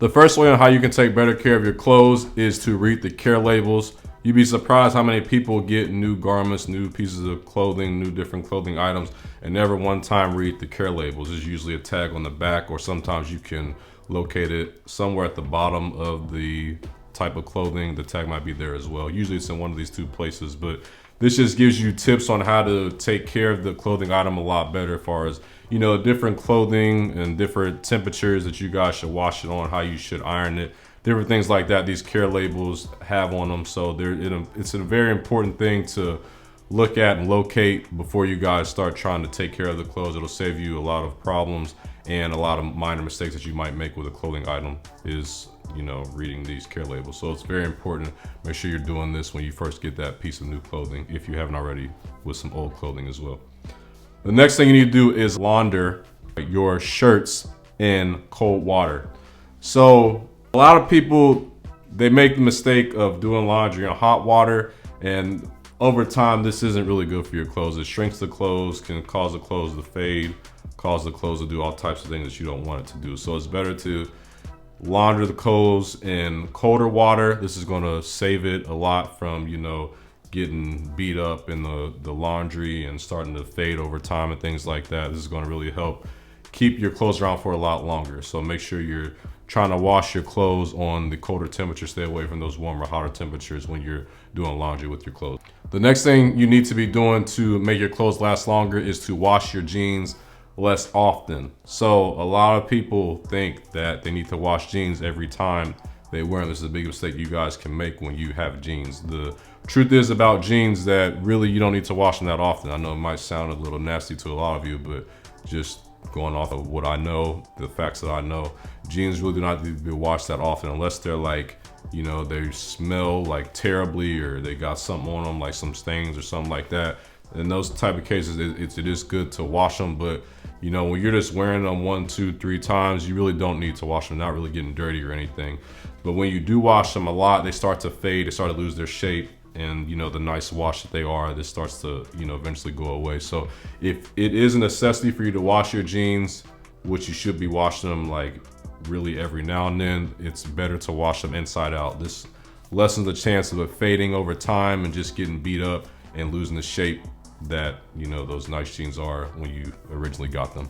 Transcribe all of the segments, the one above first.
The first way on how you can take better care of your clothes is to read the care labels. You'd be surprised how many people get new garments, new pieces of clothing, new different clothing items, and never one time read the care labels. There's usually a tag on the back, or sometimes you can locate it somewhere at the bottom of the type of clothing. The tag might be there as well. Usually it's in one of these two places, but this just gives you tips on how to take care of the clothing item a lot better, as far as, you know, different clothing and different temperatures that you guys should wash it on, how you should iron it, different things like that. These care labels have on them. So it's a very important thing to look at and locate before you guys start trying to take care of the clothes. It'll save you a lot of problems and a lot of minor mistakes that you might make with a clothing item is, you know, reading these care labels. So it's very important. Make sure you're doing this when you first get that piece of new clothing, if you haven't already with some old clothing as well. The next thing you need to do is launder your shirts in cold water. So a lot of people, they make the mistake of doing laundry in hot water, and over time, this isn't really good for your clothes. It shrinks the clothes, can cause the clothes to fade, cause the clothes to do all types of things that you don't want it to do. So it's better to launder the clothes in colder water. This is gonna save it a lot from, you know, getting beat up in the laundry and starting to fade over time and things like that. This is gonna really help keep your clothes around for a lot longer. So make sure you're trying to wash your clothes on the colder temperature. Stay away from those warmer, hotter temperatures when you're doing laundry with your clothes. The next thing you need to be doing to make your clothes last longer is to wash your jeans less often. So a lot of people think that they need to wash jeans every time they wear them. This is a big mistake you guys can make when you have jeans. The truth is about jeans that really you don't need to wash them that often. I know it might sound a little nasty to a lot of you, but just going off of what I know, the facts that I know, jeans really do not need to be washed that often unless they're like, you know, they smell like terribly or they got something on them, like some stains or something like that. In those type of cases, it is good to wash them. But, you know, when you're just wearing them 1, 2, 3 times, you really don't need to wash them, not really getting dirty or anything. But when you do wash them a lot, they start to fade, they start to lose their shape. And, you know, the nice wash that they are, this starts to, you know, eventually go away. So if it is a necessity for you to wash your jeans, which you should be washing them like really every now and then, it's better to wash them inside out. This lessens the chance of it fading over time and just getting beat up and losing the shape that, you know, those nice jeans are when you originally got them.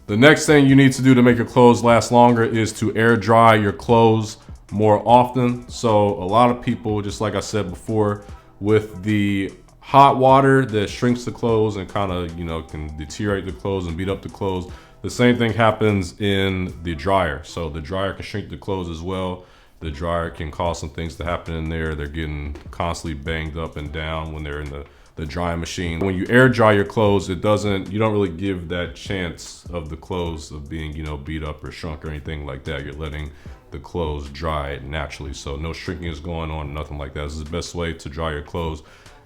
The next thing you need to do to make your clothes last longer is to air dry your clothes more often. So a lot of people, just like I said before, with the hot water that shrinks the clothes and kind of, you know, can deteriorate the clothes and beat up the clothes, the same thing happens in the dryer. So the dryer can shrink the clothes as well. The dryer can cause some things to happen in there. They're getting constantly banged up and down when they're in the drying machine. When you air dry your clothes, you don't really give that chance of the clothes of being, you know, beat up or shrunk or anything like that. You're letting the clothes dry naturally. So no shrinking is going on, nothing like that. This is the best way to dry your clothes.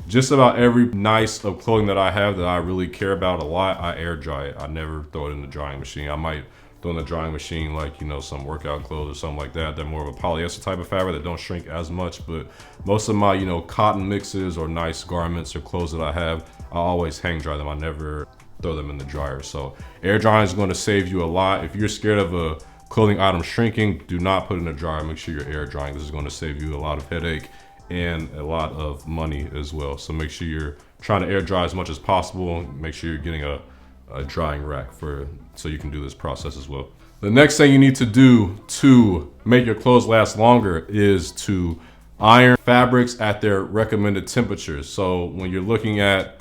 Just about every nice of clothing that I have that I really care about a lot, I air dry it. I never throw it in the drying machine. I might throw in the drying machine like, you know, some workout clothes or something like that. They're more of a polyester type of fabric that don't shrink as much. But most of my, you know, cotton mixes or nice garments or clothes that I have, I always hang dry them. I never throw them in the dryer. So air drying is going to save you a lot. If you're scared of a clothing item shrinking, do not put it in the dryer. Make sure you're air drying. This is going to save you a lot of headache and a lot of money as well. So make sure you're trying to air dry as much as possible. Make sure you're getting a drying rack so you can do this process as well. The next thing you need to do to make your clothes last longer is to iron fabrics at their recommended temperatures. So when you're looking at,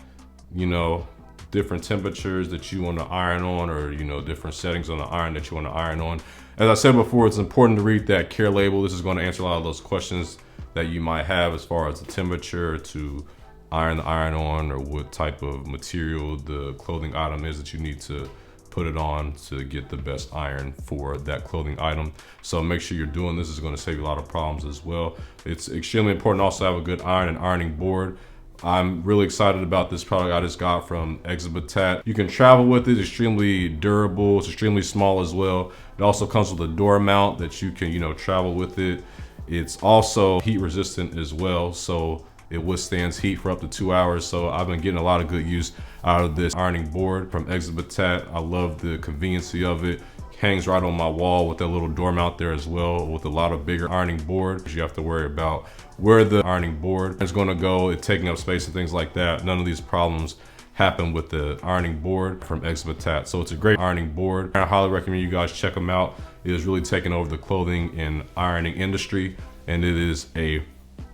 you know, different temperatures that you want to iron on, or, you know, different settings on the iron that you want to iron on, as I said before, it's important to read that care label. This is going to answer a lot of those questions that you might have as far as the temperature to iron the iron on, or what type of material the clothing item is that you need to put it on to get the best iron for that clothing item. So make sure you're doing this. Is going to save you a lot of problems as well. It's extremely important also to have a good iron and ironing board. I'm really excited about this product I just got from Exhibitat. You can travel with it, extremely durable, it's extremely small as well. It also comes with a door mount that you can, you know, travel with it. It's also heat resistant as well, so it withstands heat for up to 2 hours. So I've been getting a lot of good use out of this ironing board from Exhibitat. I love the conveniency of it. You hangs right on my wall with that little door mount there as well, with a lot of bigger ironing board. You have to worry about where the ironing board is going to go, it taking up space and things like that. None of these problems happen with the ironing board from Exhibitat. So it's a great ironing board. I highly recommend you guys check them out. It is really taking over the clothing and ironing industry, and it is a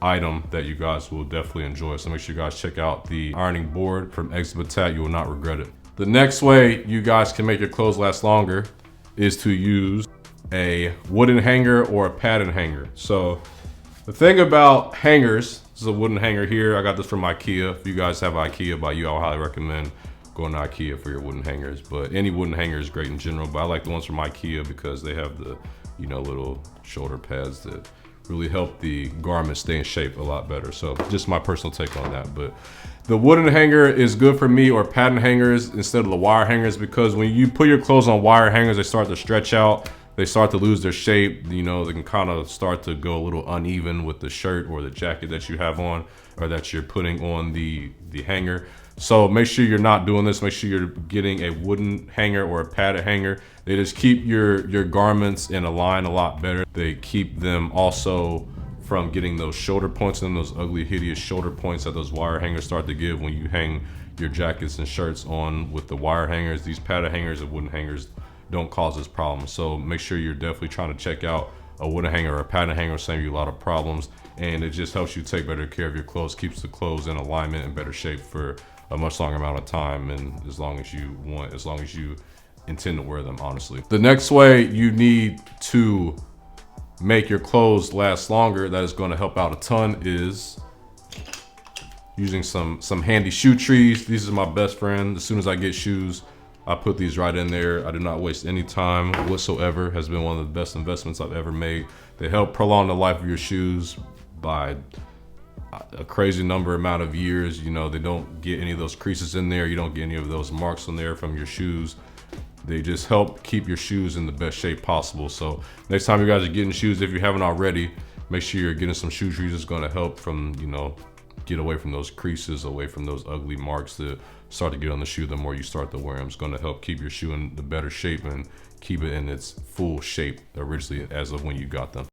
item that you guys will definitely enjoy. So make sure you guys check out the ironing board from Exhibitat. You will not regret it. The next way you guys can make your clothes last longer is to use a wooden hanger or a padded hanger. So the thing about hangers, this is a wooden hanger here. I got this from IKEA. If you guys have IKEA by you, I highly recommend going to IKEA for your wooden hangers. But any wooden hanger is great in general, but I like the ones from IKEA because they have the, you know, little shoulder pads that really help the garment stay in shape a lot better. So just my personal take on that. But the wooden hanger is good for me, or padded hangers instead of the wire hangers, because when you put your clothes on wire hangers, they start to stretch out. They start to lose their shape. You know, they can kind of start to go a little uneven with the shirt or the jacket that you have on, or that you're putting on the hanger. So make sure you're not doing this. Make sure you're getting a wooden hanger or a padded hanger. They just keep your garments in a line a lot better. They keep them also from getting those shoulder points and those ugly, hideous shoulder points that those wire hangers start to give when you hang your jackets and shirts on with the wire hangers. These padded hangers and wooden hangers don't cause this problem. So make sure you're definitely trying to check out a wooden hanger or a padded hanger, save you a lot of problems. And it just helps you take better care of your clothes, keeps the clothes in alignment and better shape for a much longer amount of time, and as long as you want, as long as you intend to wear them, honestly. The next way you need to make your clothes last longer, that is going to help out a ton, is using some handy shoe trees. These are my best friend. As soon as I get shoes, I put these right in there. I do not waste any time whatsoever. Has been one of the best investments I've ever made. They help prolong the life of your shoes by a crazy amount of years. You know, they don't get any of those creases in there. You don't get any of those marks on there from your shoes. They just help keep your shoes in the best shape possible. So next time you guys are getting shoes, if you haven't already, make sure you're getting some shoe trees. It's gonna help from, you know, get away from those creases, away from those ugly marks that start to get on the shoe the more you start to wear them. It's gonna help keep your shoe in the better shape and keep it in its full shape originally as of when you got them.